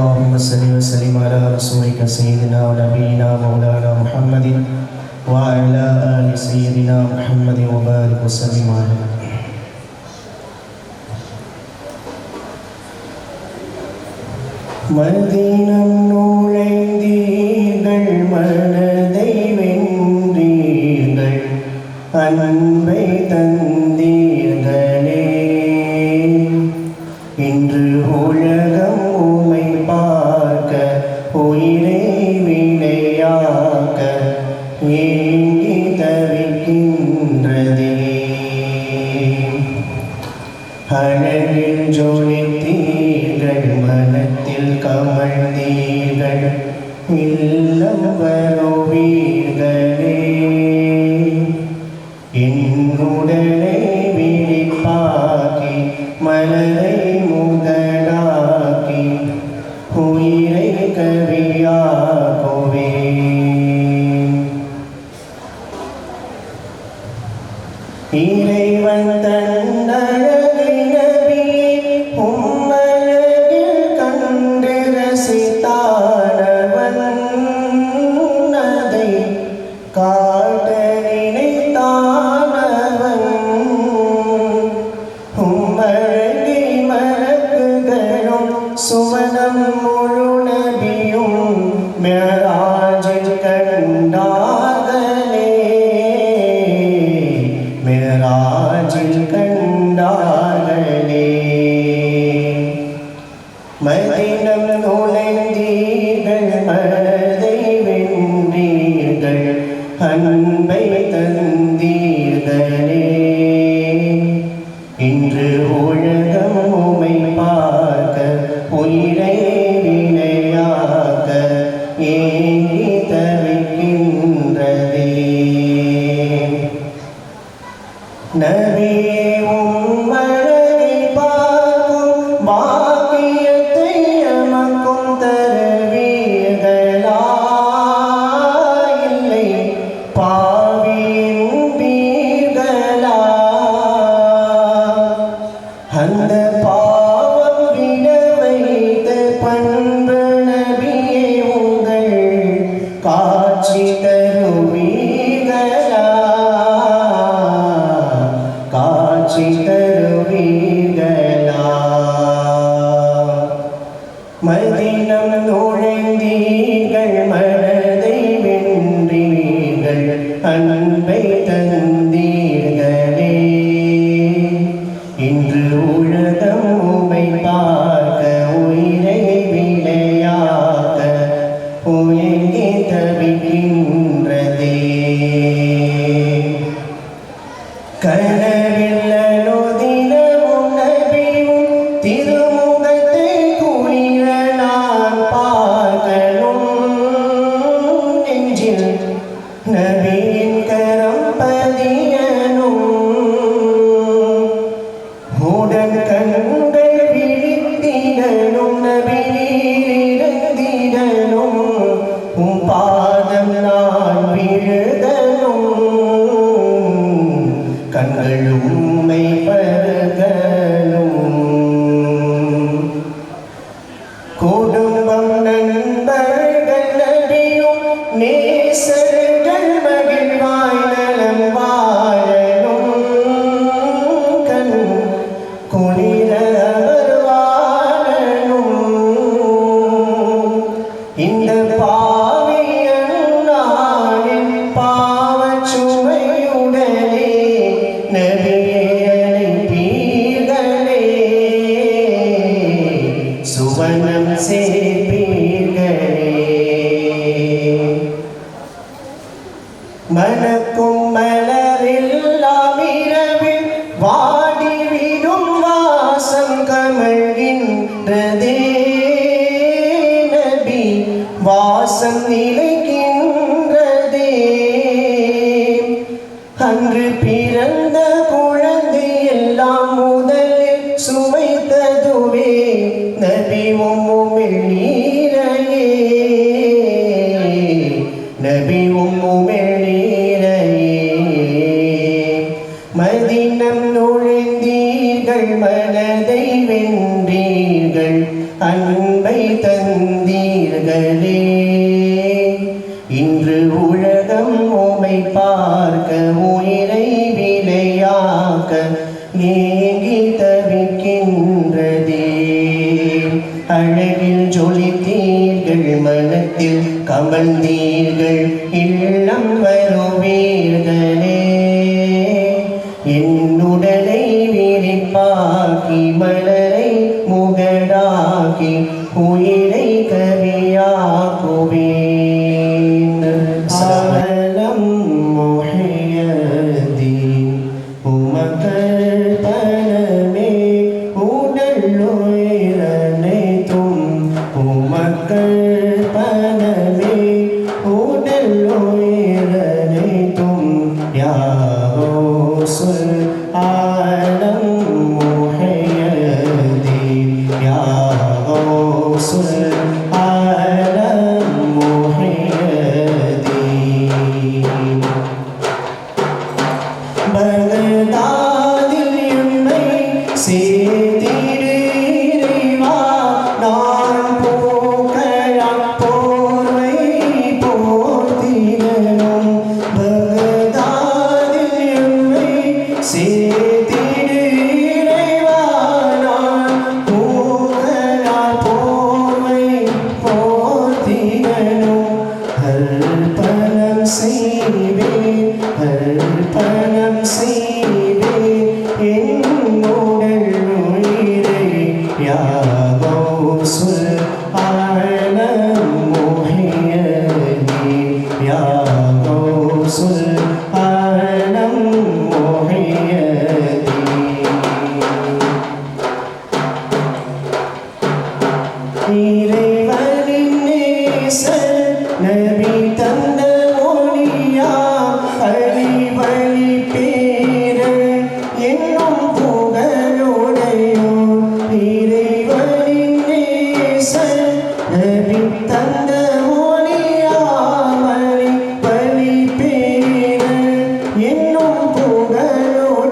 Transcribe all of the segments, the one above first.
اللهم صل وسلم على رسولك سيدنا ونبينا مولانا محمد وعلى آل سيدنا محمد وبارك وسلم عليه. மதினம் நுழைந்தீர்கள் மனதை வென்றீர்கள் அன்பை தந்தீர்களே. இன்று உலகம் உம்மை பார்க்க உயிரை வினையாக்க ஏங்கி தவிக்கின்றதே. அழகில் ஜொலித்தீர்கள் மனத்தில் கமழ்ந்தீர்கள் இல்லம் வருவீர்களே. என்னுடனே விழிப்பாக்கி மலரை முதலாக்கி உயிரை கவியாகுவே. இறைவன் தன்னழகை நபியே உம்மழகில் கண்டு ரசித்தானவன் அதை காட்ட நினைத்தானவன். உம்மழகை மறக்குகளும் சுவனம் முழு நபியும் மிஅராஜில் கண்டார்களே. மிஅராஜில் கண்டார்களே. மதினம் நுழைந்தீர்கள் மனதை வென்றீர்கள் அன்பை தந்தீர்களே. இன்று உலகம் உம்மை பார்க்க உயிரை வினையாக்க ஏங்கி தவிக்கின்றதே. நபியே உம்மழகை பார்க்கும் பாக்கியத்தை எமக்கும் தருவீர்களா? இல்லை பாவியின் பீர்களா? அந்த பாவம் விட வைத்த பண்பு நபியே உங்கள் காட்சி தருவீர்களா? காட்சி தருவீர்களா? மதினம் நுழைந்தீர்கள் மனதை வென்றீர்கள் அன்பை தந்தீர்களே. இன்று உலகம் உம்மை பார்க்க உயிரை விளையாக்க உயங்கி தவிக்கின்றதே. கனவில் அனுதினமும் நபியும் திருமுகத்தை குளிர நான் பார்க்கணும். நெஞ்சில் நபியின் கரம் பதியணும். உடன் கண்கள் விழித்திடணும் நபியிலிருந்திடணும். உம் பாதம் நான் விழுதணும். கண்கள் உம்மை பருகணும். குடும்பம் நண்பர்கள் நபியும் நேசர்கள் மகிழ்வாய் நலம் வாழணும். கண் குளிர அவர் வாழணும். இந்த பாவியன் நாளின் பாவச்சுமையுடனே நபியே அழைப்பீர்களே. சுவனம் சேர்ப்பீர்களே. மனக்கும் மலரெல்லாம் இரவில் வாடிவிடும் வாசம் கமழ்கின்றதே. நபி வாசம் நிலைக்கின்றதே. அன்று பிறந்த குழந்தை எல்லாம் முதலில் சுமைத்ததுவே நபி உம்முமில் நீரையே. நபி உம்முமில் நீரையே. மதினம் நுழைந்தீர்கள் மனதை வென்றீர்கள் அன்பை தந்தீர்களே. வருவீர்களே என்னுடலை விரிப்பாக்கி மலரை முகடாக்கி உயிரை கவியாக்குவேன் சலம் முஹையதீன் உமக்கள் பலமே உடல் உயிரனைத்தும் உமக்கள் பலமே உடல் உயிரனைத்தும் யா ரசூல் ஆலம் முஹையதீன் யா ரசூல் ஆலம் முஹையதீன் பகதாதில் என்னை சேர்த்திடு இறைவா நான் போக்கலாம் போர்வை போர்த்திடணும் பகதாதில் என்னை சேர்த்திடு இறைவா நான் போகலாம் போர்வை போர்த்திடணும் அர்ப்பணம் செய்வேன் அர்ப்பணம் செய்வேன் என்னுடல் உயிரை யா கௌசுல் ஆலம் முஹையதீன் யா கௌசுல் ஆலம் முஹையதீன் இறைவனின் நேசர் நபி தந்த ஒளியா அழிவழி பேரர் என்னும் புகழுடையோர் இறைவனின் நேசர் நபி தந்த ஒளியா அழிவழி பேரர் என்னும் புகழுடையோர்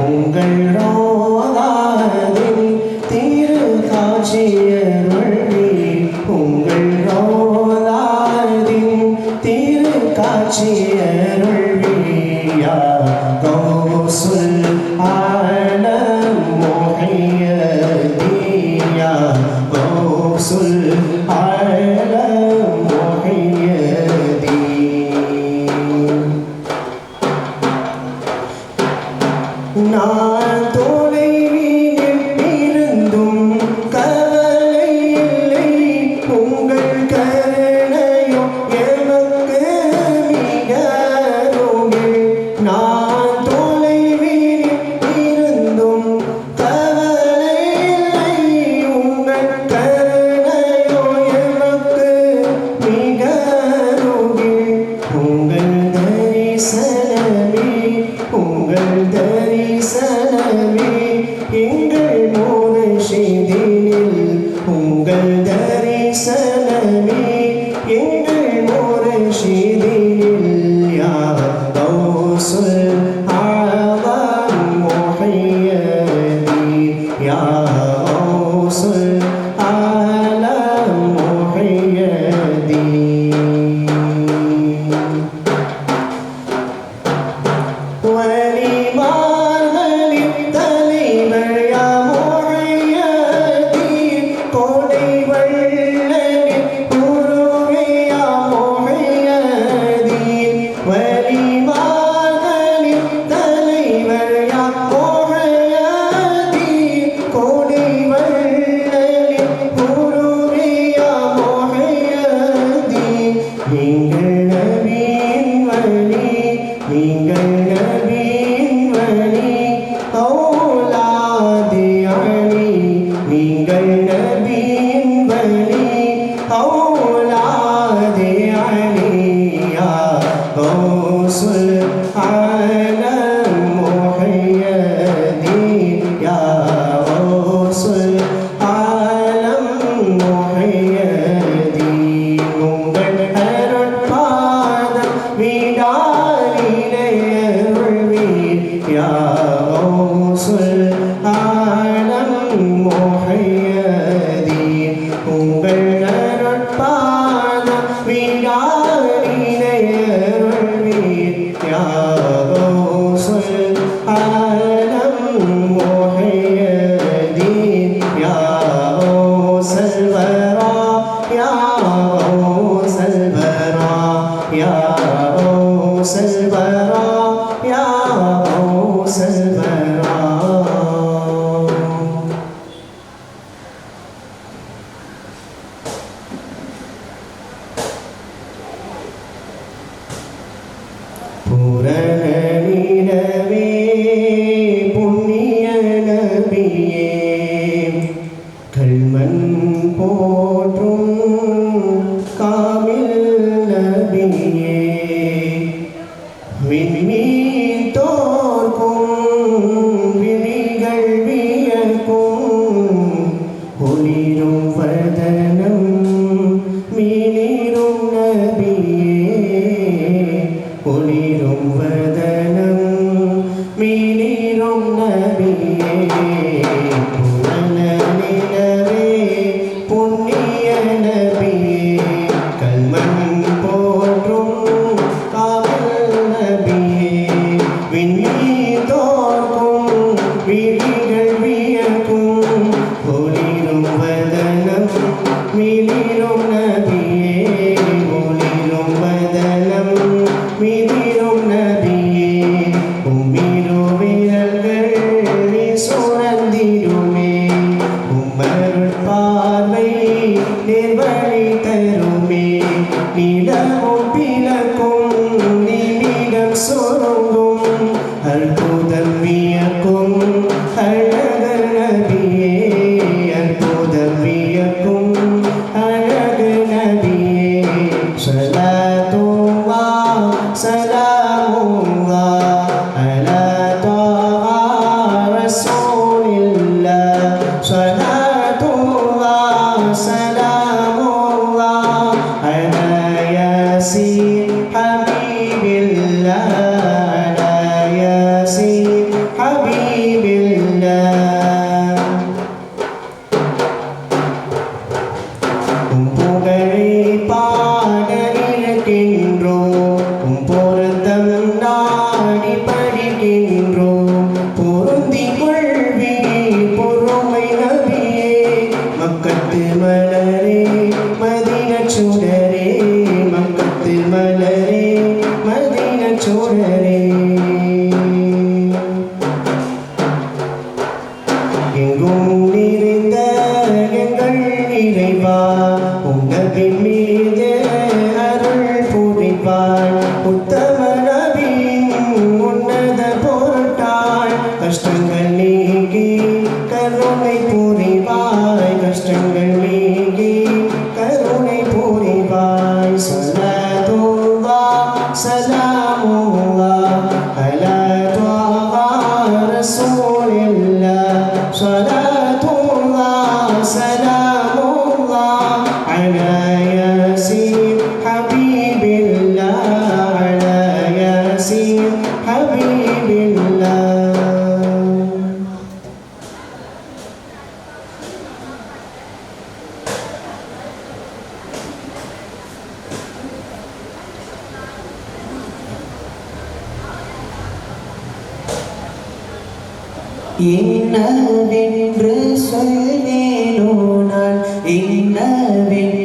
உங்கள் ரோதாதின் திரு காட்சியருள்வீர் உங்கள் ரோதாதின் திரு காட்சியருள்வீர் யா கௌசுல் ஆலம் முஹையதீன் யா கௌசுல் ஆலம் முஹையதீன் நான் தொலைவினில் இருந்தும் கவலை இல்லை உங்கள் கருணையோ எமக்கு மிக அருகில் நான் தொலைவினில் இருந்தும் கவலை இல்லை உங்கள் கருணையோ எமக்கு மிக அருகில் உங்கள் தரிசனமே உங்கள் தரிசனமே எங்கள் முர்ஷிதினில் உங்கள் தரிசனமே எங்கள் முர்ஷிதினில் யா கௌசுல் ஆலம் முஹையதீன் யா கௌசுல் ஆலம் முஹையதீன் வலிமார்களின் தலைவர் யா முஹையதீன் கோடை வள்ளலின் குருவே யா முஹையதீன் வலிமார்களின் தலைவர் யா முஹையதீன் கோடை வள்ளலின் குருவே யா முஹையதீன் நீங்கள் நபியின் வழி நீங்கள் நபியின் வழி அவுலாதே அலி நீங்கள் நபியின் வழி அவுலாதே அலி யா கௌசுல் ஆலம் முஹையதீன் யா கௌசுல் ஆலம் முஹையதீன் உங்கள் அருட்பாதம் விடாலினையருள்வீர் யா கௌசுல் ஆலம் முஹையதீன் உங்கள் அருட்பாதம் விடாலினையருள்வீர் யா கௌசுல் ஆலம் முஹையதீன் யா கௌசுல் வரா யா நிலவும் பிளக்கும் நிமிடம் சுருங்கும் அற்புதம் வியக்கும் அழகர் நபியே அற்புதம் வியக்கும் அழகர் நபியே ஸலத்துல்லாஹ் ஸலாமுல்லாஹ் அலா தாஹா ரசூலில்லாஹ் ஸலத்துல்லாஹ் ஸலாமுல்லாஹ் அலா யாஸீன் ஹபீபில்லாஹ் அலா யாஸீன் ஹபீபில்லாஹ் புகழை பாட இருக்கின்றோம் பொருத்தம் நாடி படிக்கின்றோம் பொருந்திக் கொள்வி பொறுமை நபியே மக்கத்து மலரே மதீனச் சுடரே மக்கத்து மலரே மதீனச் சுடரே எங்கும் நிறைந்த எங்கள் இறைவா உங்கள் மீது அருள் புரிவாய் உத்தம நபியின் உன்னத பொருட்டாய் கஷ்டங்கள் நீங்கி கருணை புரிவாய் கஷ்டங்கள் நீங்கி கருணை புரிவாய் ஸலத்துல்லாஹ் ஸலாமுல்லாஹ் அலா தாஹா ரசூலில்லாஹ் ஸலத்துல்லாஹ் ஸலாமுல்லாஹ் அலா யாஸீன் ஹபீபில்லாஹ் அலா யாஸீன் ஹபீபில்லாஹ் என்னவென்று சொல்வேனோ நான் என்னவென்று